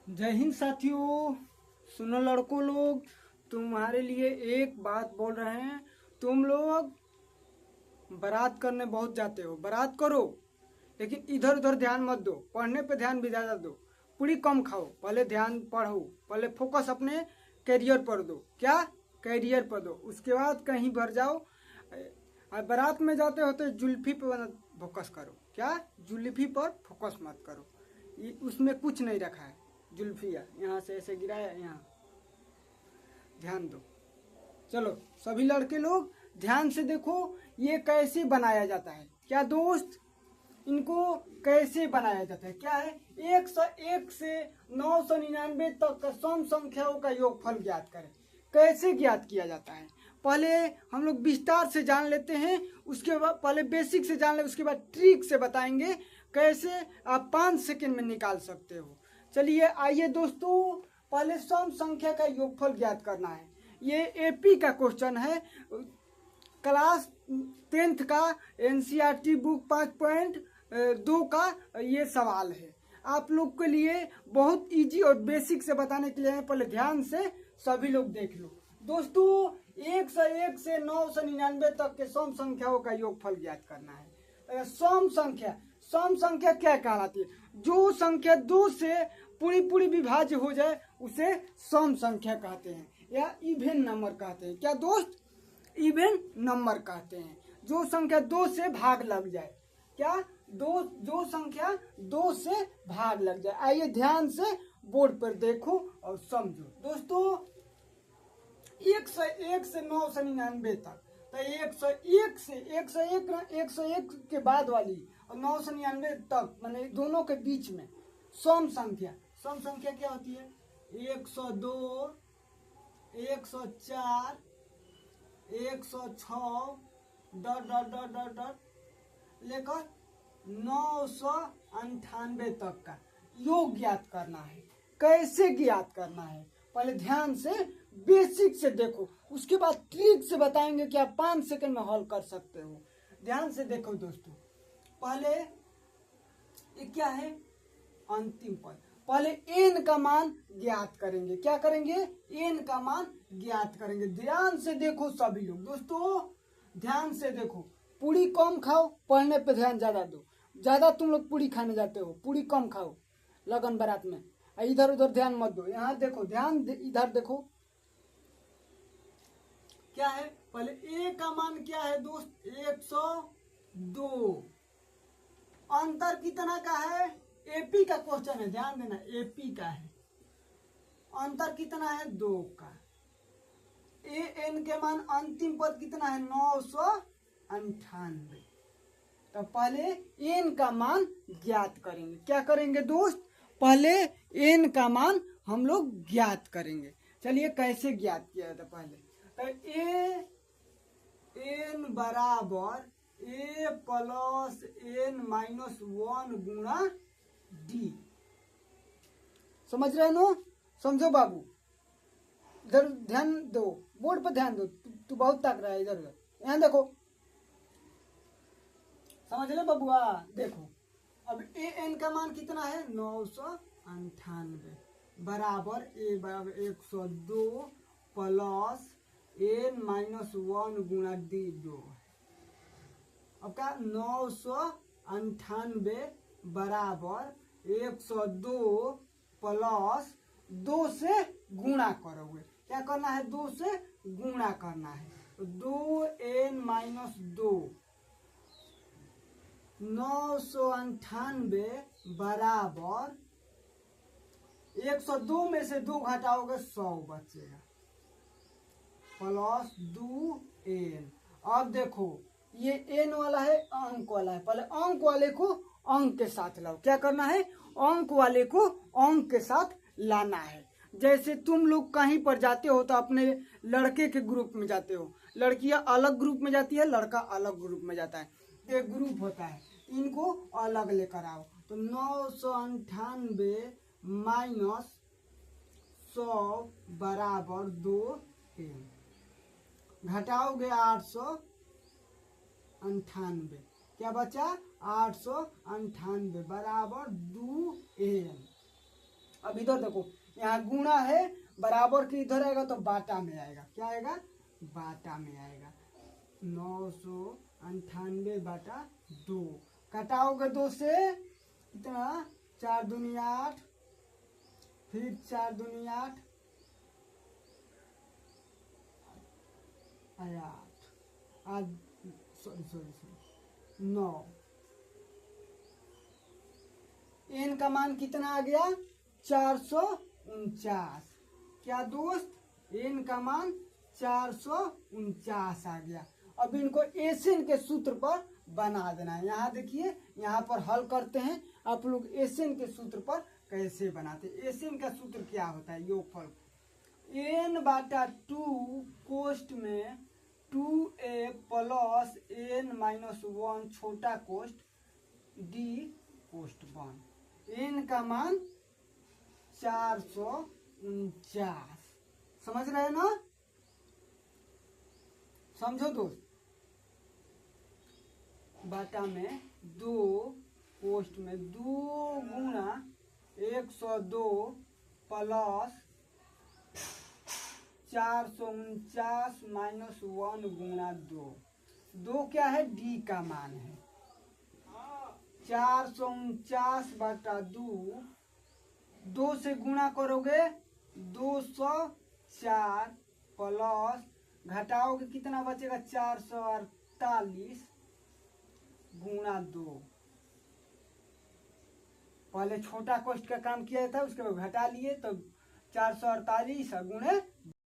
जय हिंद साथियों। सुनो लड़कों लोग, तुम्हारे लिए एक बात बोल रहे हैं। तुम लोग बारात करने बहुत जाते हो, बारात करो, लेकिन इधर उधर ध्यान मत दो। पढ़ने पे ध्यान भी ज़्यादा दो। पूरी कम खाओ, पहले ध्यान पढ़ो, पहले फोकस अपने करियर पर दो। क्या करियर पर दो, उसके बाद कहीं भर जाओ। बारात में जाते हो तो जुल्फी पर फोकस करो। क्या जुल्फी पर फोकस मत करो, उसमें कुछ नहीं रखा है। जुल्फिया यहाँ से ऐसे गिराया, यहाँ ध्यान दो। चलो सभी लड़के लोग ध्यान से देखो, ये कैसे बनाया जाता है। क्या दोस्त, इनको कैसे बनाया जाता है? क्या है, 101 से 999 तक का सम संख्याओं का योगफल ज्ञात करें। कैसे ज्ञात किया जाता है, पहले हम लोग विस्तार से जान लेते हैं। उसके बाद पहले बेसिक से जान ले, उसके बाद ट्रिक से बताएंगे कैसे आप 5 सेकंड में निकाल सकते हो। चलिए आइए दोस्तों, पहले सम संख्या का योगफल ज्ञात करना है। ये एपी का क्वेश्चन है, क्लास 10th का एनसीईआरटी बुक 5.2 का ये सवाल है। आप लोग के लिए बहुत इजी और बेसिक से बताने के लिए है। पहले ध्यान से सभी लोग देख लो दोस्तों। 101 से 999 तक के सम संख्याओं का योगफल ज्ञात करना है। सम संख्या क्या कहलाती है? जो संख्या 2 से पूरी विभाज्य हो जाए उसे सम संख्या कहते हैं, या इवन नंबर कहते हैं। क्या दोस्त, इवन नंबर कहते हैं। जो संख्या 2 से भाग लग जाए, क्या जो संख्या 2 से भाग लग जाए। आइए ध्यान से बोर्ड पर देखो और समझो दोस्तों। 101 से 999 तक, तो 101 के बाद वाली और 999 तक, माने दोनों के बीच में सम संख्या क्या होती है? 102, 104, 106 dot dot dot dot dot लेकर 998 तक का योग ज्ञात करना है। कैसे ज्ञात करना है, पहले ध्यान से बेसिक से देखो, उसके बाद ट्रिक से बताएंगे कि आप 5 सेकंड में हल कर सकते हो। ध्यान से देखो दोस्तों, पहले ये क्या है? अंतिम पद। पहले n का मान ज्ञात करेंगे। क्या करेंगे? n का मान ज्ञात करेंगे। ध्यान से देखो सभी लोग दोस्तों, ध्यान से देखो। पूरी कम खाओ, पढ़ने पे ध्यान ज्यादा दो। ज्यादा तुम लोग पूरी खाने जाते हो, पूरी कम खाओ लगन बारात में। इधर उधर ध्यान मत दो। यहाँ देखो, इधर देखो क्या है। पहले a का मान क्या है दोस्त? 102। अंतर कितना का है? एपी का क्वेश्चन है, ध्यान देना, एपी का है। अंतर कितना है? 2 का। एन के मान अंतिम पद कितना है? 998। तो पहले एन का मान ज्ञात करेंगे। क्या करेंगे दोस्त? पहले एन का मान हम लोग ज्ञात करेंगे। चलिए कैसे ज्ञात किया जाता? पहले तो एन बराबर a प्लस n माइनस 1 गुणा डी। समझ रहे नो? समझो बाबू, इधर ध्यान दो, बोर्ड पर ध्यान दो। तू बहुत ताक रहा है इधर उधर, यहाँ देखो। समझ लो बबुआ, देखो अब ए एन का मान कितना है? 998 बराबर a बराबर 102 प्लस n माइनस 1 गुणा डी 2। अब क्या? 998 बराबर 102 प्लस 2 से गुणा करोगे। क्या करना है? 2 से गुणा करना है। तो 2n माइनस 2, 998 बराबर 102 में से 2 घटाओगे 100 बचेगा, प्लस 2n। अब देखो ये n वाला है, अंक वाला है। पहले अंक वाले को अंक के साथ लाओ। क्या करना है? अंक वाले को अंक के साथ लाना है। जैसे तुम लोग कहीं पर जाते हो तो अपने लड़के के ग्रुप में जाते हो, लड़कियां अलग ग्रुप में जाती है, लड़का अलग ग्रुप में जाता है। एक ग्रुप होता है, इनको अलग लेकर आओ। तो 998 माइनस 100 बराबर 2n, घटाओगे 898। क्या बचा? 898 बराबर 2n। अब अब इधर देखो, यहाँ गुणा है, बराबर के इधर आएगा तो बाटा में आएगा। क्या आएगा? बाटा में आएगा। 998 बाटा 2। कटाओगे 2 से कितना? 4 दूनी 8, फिर 4 दूनी 8 आया 8, सॉरी 9। एन का मान कितना आ गया? 449। क्या दोस्त? एन का मान 449 आ गया। अब इनको एसएन के सूत्र पर बना देना है। यहाँ देखिए, यहाँ पर हल करते हैं। आप लोग एसएन के सूत्र पर कैसे बनाते हैं? एसएन का सूत्र क्या होता है? योगफल एन बाटा 2 कोष्ट में 2a प्लस n माइनस 1 छोटा कोष्ट d कोष्ट 1। एन का मान 449। समझ रहे हैं ना? समझो दोस्त। बाटा में 2 कोष्ट में 2 गुणा 102 प्लस 449 माइनस 1 गुणा 2। 2 क्या है? डी का मान है। 449 बटा 2, 2 से गुणा करोगे 204 प्लस घटाओगे कितना बचेगा? 448 गुणा 2। पहले छोटा कोष्ट का काम किया था, उसके बाद घटा लिए तो 448 गुणे